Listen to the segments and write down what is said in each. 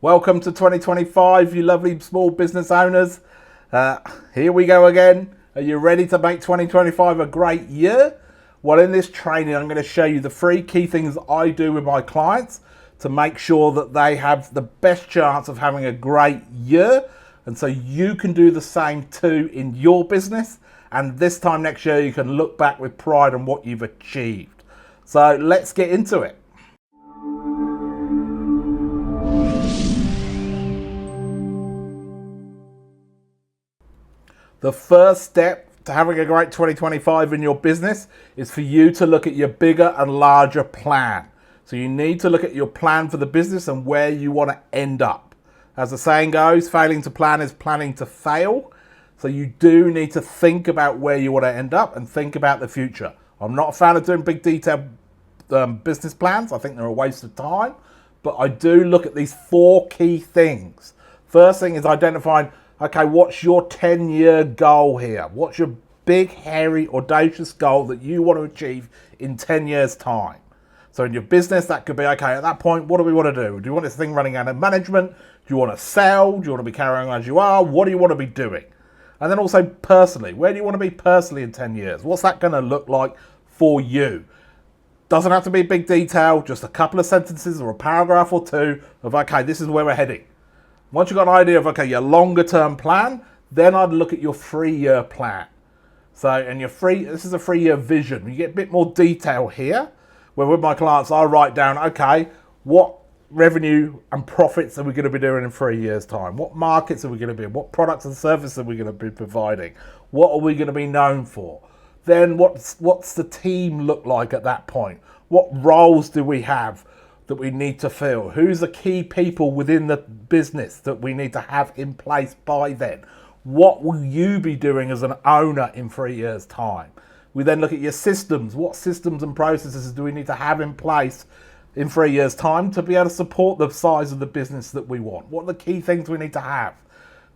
Welcome to 2025, you lovely small business owners. Here we go again. Are you ready to make 2025 a great year? Well, in this training, I'm going to show you the 3 key things I do with my clients to make sure that they have the best chance of having a great year. And so you can do the same too in your business. And this time next year, you can look back with pride on what you've achieved. So let's get into it. The first step to having a great 2025 in your business is for you to look at your bigger and larger plan. So you need to look at your plan for the business and where you want to end up. As the saying goes, failing to plan is planning to fail. So you do need to think about where you want to end up and think about the future. I'm not a fan of doing big detailed business plans. I think they're a waste of time. But I do look at these 4 key things. First thing is identifying, okay, what's your 10-year goal here? What's your big, hairy, audacious goal that you want to achieve in 10 years' time? So in your business, that could be, okay, at that point, what do we want to do? Do you want this thing running out of management? Do you want to sell? Do you want to be carrying on as you are? What do you want to be doing? And then also personally, where do you want to be personally in 10 years? What's that going to look like for you? Doesn't have to be big detail, just a couple of sentences or a paragraph or 2 of, okay, this is where we're heading. Once you've got an idea of, okay, your longer term plan, then I'd look at your 3-year plan. So, and this is a 3-year vision. You get a bit more detail here, where with my clients, I write down, okay, what revenue and profits are we going to be doing in 3 years' time? What markets are we going to be in? What products and services are we going to be providing? What are we going to be known for? Then what's the team look like at that point? What roles do we have that we need to fill? Who's the key people within the business that we need to have in place by then? What will you be doing as an owner in 3 years' time? We then look at your systems. What systems and processes do we need to have in place in 3 years' time to be able to support the size of the business that we want? What are the key things we need to have?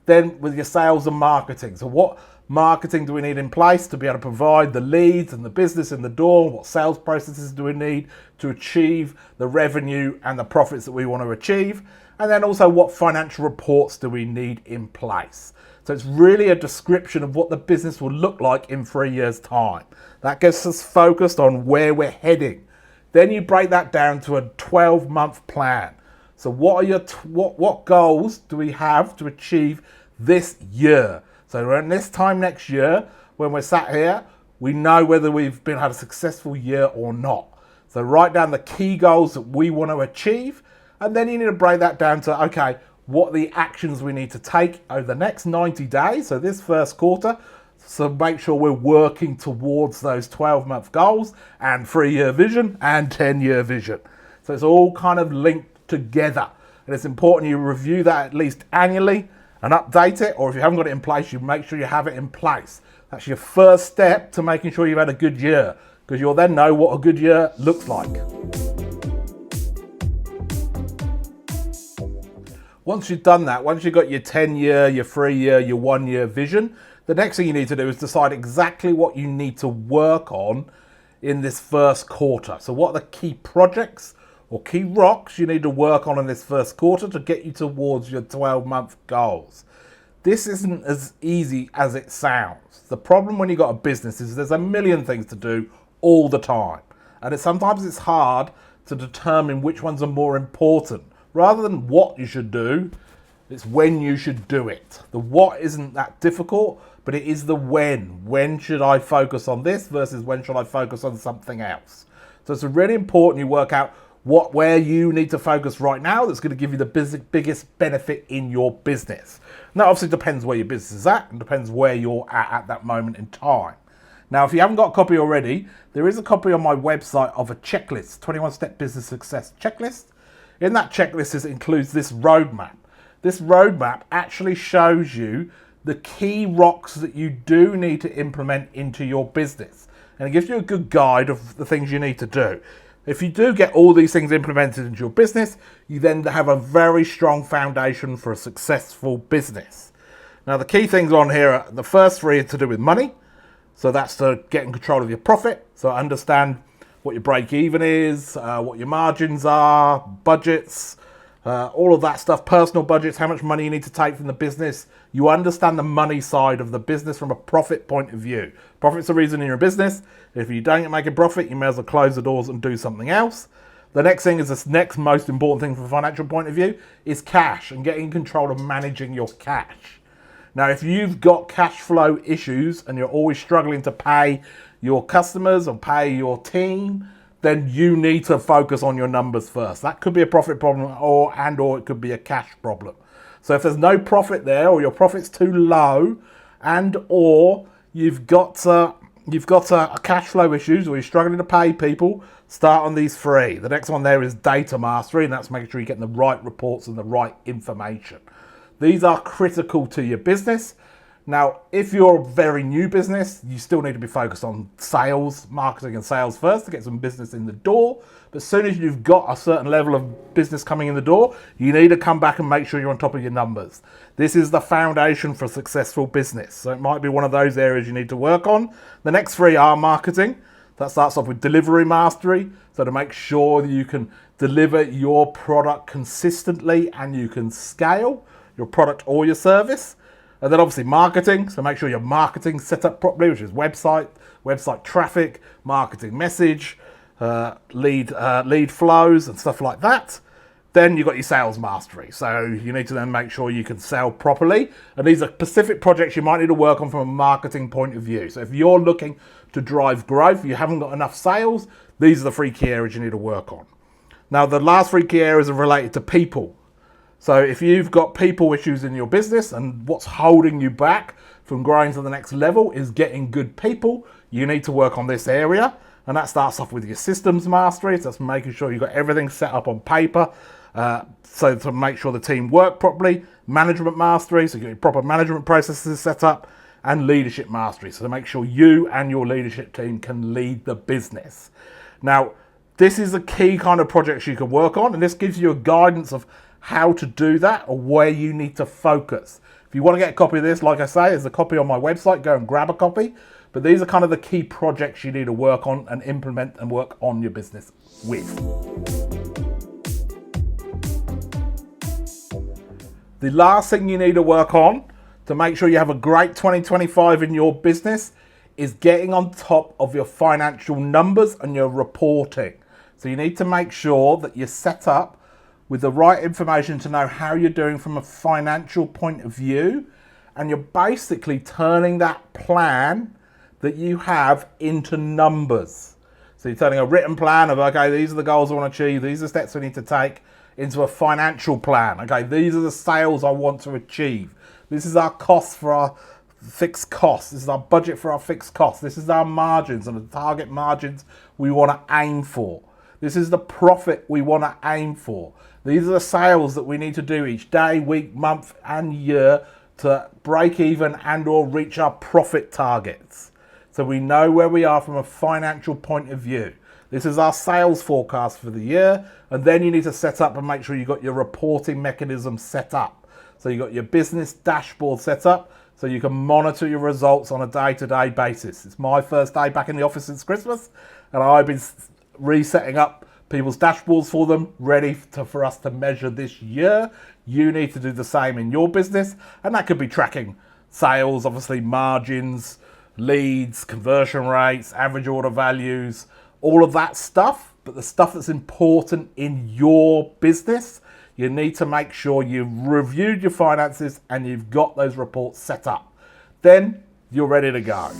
Then with your sales and marketing. So what marketing do we need in place to be able to provide the leads and the business in the door? What sales processes do we need to achieve the revenue and the profits that we want to achieve? And then also what financial reports do we need in place? So it's really a description of what the business will look like in 3 years' time. That gets us focused on where we're heading. Then you break that down to a 12-month plan. So what goals do we have to achieve this year? So around this time next year, when we're sat here, we know whether we've had a successful year or not. So write down the key goals that we want to achieve, and then you need to break that down to, okay, what are the actions we need to take over the next 90 days, so this first quarter, so make sure we're working towards those 12-month goals and 3-year vision and 10-year vision. So it's all kind of linked together. And it's important you review that at least annually and update it, or if you haven't got it in place, you make sure you have it in place. That's your first step to making sure you've had a good year, because you'll then know what a good year looks like. Once you've done that, once you've got your 10-year, your 3-year, your 1-year vision, the next thing you need to do is decide exactly what you need to work on in this first quarter. So what are the key projects or key rocks you need to work on in this first quarter to get you towards your 12-month goals? This isn't as easy as it sounds. The problem when you've got a business is there's a million things to do all the time. And sometimes it's hard to determine which ones are more important. Rather than what you should do, it's when you should do it. The what isn't that difficult, but it is the when. When should I focus on this versus when should I focus on something else? So it's really important you work out where you need to focus right now that's going to give you the biggest benefit in your business. And that obviously depends where your business is at and depends where you're at that moment in time. Now, if you haven't got a copy already, there is a copy on my website of a checklist, 21-step business success checklist. In that checklist, it includes this roadmap. This roadmap actually shows you the key rocks that you do need to implement into your business. And it gives you a good guide of the things you need to do. If you do get all these things implemented into your business, you then have a very strong foundation for a successful business. Now, the key things on here are the first 3 are to do with money. So that's to get in control of your profit. So understand what your break even is, what your margins are, budgets, all of that stuff, personal budgets, how much money you need to take from the business. You understand the money side of the business from a profit point of view. Profit's the reason you're in business. If you don't make a profit, you may as well close the doors and do something else. The next thing is this next most important thing from a financial point of view is cash and getting control of managing your cash. Now, if you've got cash flow issues and you're always struggling to pay your customers or pay your team, then you need to focus on your numbers first. That could be a profit problem or it could be a cash problem. So if there's no profit there, or your profit's too low, and or you've got a cash flow issues, or you're struggling to pay people, start on these three. The next one there is data mastery, and that's making sure you're getting the right reports and the right information. These are critical to your business. Now, if you're a very new business, you still need to be focused on sales, marketing and sales first to get some business in the door. But as soon as you've got a certain level of business coming in the door, you need to come back and make sure you're on top of your numbers. This is the foundation for a successful business. So it might be one of those areas you need to work on. The next three are marketing. That starts off with delivery mastery. So to make sure that you can deliver your product consistently and you can scale your product or your service. And then obviously marketing, so make sure your marketing's set up properly, which is website traffic, marketing message, lead flows and stuff like that. Then you've got your sales mastery. So you need to then make sure you can sell properly. And these are specific projects you might need to work on from a marketing point of view. So if you're looking to drive growth, you haven't got enough sales, these are the three key areas you need to work on. Now the last three key areas are related to people. So if you've got people issues in your business and what's holding you back from growing to the next level is getting good people, you need to work on this area. And that starts off with your systems mastery. So that's making sure you've got everything set up on paper. So to make sure the team work properly. Management mastery, so you get your proper management processes set up. And leadership mastery, so to make sure you and your leadership team can lead the business. Now, this is a key kind of projects you can work on. And this gives you a guidance of how to do that or where you need to focus. If you want to get a copy of this, like I say, there's a copy on my website, go and grab a copy. But these are kind of the key projects you need to work on and implement and work on your business with. The last thing you need to work on to make sure you have a great 2025 in your business is getting on top of your financial numbers and your reporting. So you need to make sure that you're set up with the right information to know how you're doing from a financial point of view, and you're basically turning that plan that you have into numbers. So you're turning a written plan of, okay, these are the goals I want to achieve, these are the steps we need to take, into a financial plan. Okay, these are the sales I want to achieve. This is our costs for our fixed costs. This is our budget for our fixed costs. This is our margins and the target margins we want to aim for. This is the profit we want to aim for. These are the sales that we need to do each day, week, month, and year to break even and or reach our profit targets. So we know where we are from a financial point of view. This is our sales forecast for the year. And then you need to set up and make sure you've got your reporting mechanism set up. So you've got your business dashboard set up so you can monitor your results on a day-to-day basis. It's my first day back in the office since Christmas, and I've been resetting up people's dashboards for them, ready for us to measure this year. You need to do the same in your business, and that could be tracking sales, obviously margins, leads, conversion rates, average order values, all of that stuff. But the stuff that's important in your business, you need to make sure you've reviewed your finances and you've got those reports set up. Then you're ready to go.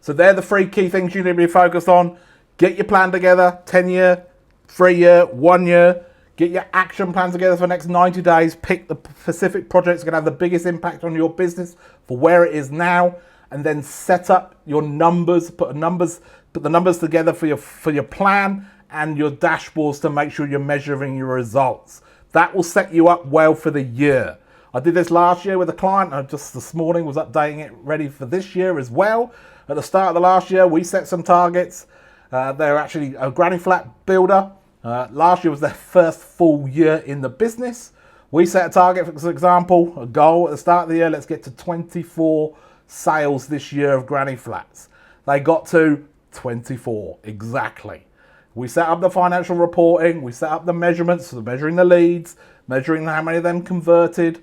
So they're the three key things you need to be focused on. Get your plan together, 10-year, 3-year, 1 year. Get your action plan together for the next 90 days. Pick the specific projects that are going to have the biggest impact on your business for where it is now. And then set up your numbers, put the numbers together for your plan and your dashboards to make sure you're measuring your results. That will set you up well for the year. I did this last year with a client. I just this morning was updating it ready for this year as well. At the start of the last year, we set some targets. They're actually a granny flat builder. Last year was their first full year in the business. We set a target, for example, a goal at the start of the year. Let's get to 24 sales this year of granny flats. They got to 24 exactly. We set up the financial reporting, we set up the measurements, so measuring the leads, measuring how many of them converted,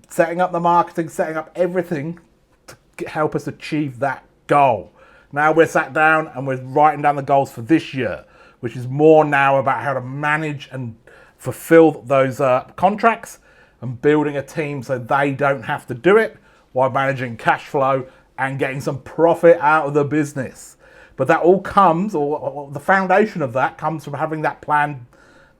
setting up the marketing, setting up everything to help us achieve that goal. Now we're sat down and we're writing down the goals for this year, which is more now about how to manage and fulfill those contracts and building a team so they don't have to do it while managing cash flow and getting some profit out of the business. But that all comes, or the foundation of that comes from having that plan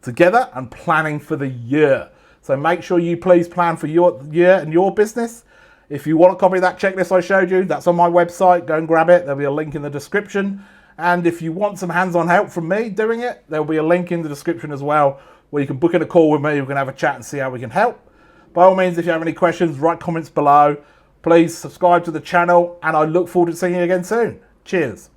together and planning for the year. So make sure you please plan for your year and your business. If you want a copy of that checklist I showed you, that's on my website. Go and grab it. There'll be a link in the description. And if you want some hands-on help from me doing it, there'll be a link in the description as well where you can book in a call with me. We can have a chat and see how we can help. By all means, if you have any questions, write comments below. Please subscribe to the channel, and I look forward to seeing you again soon. Cheers.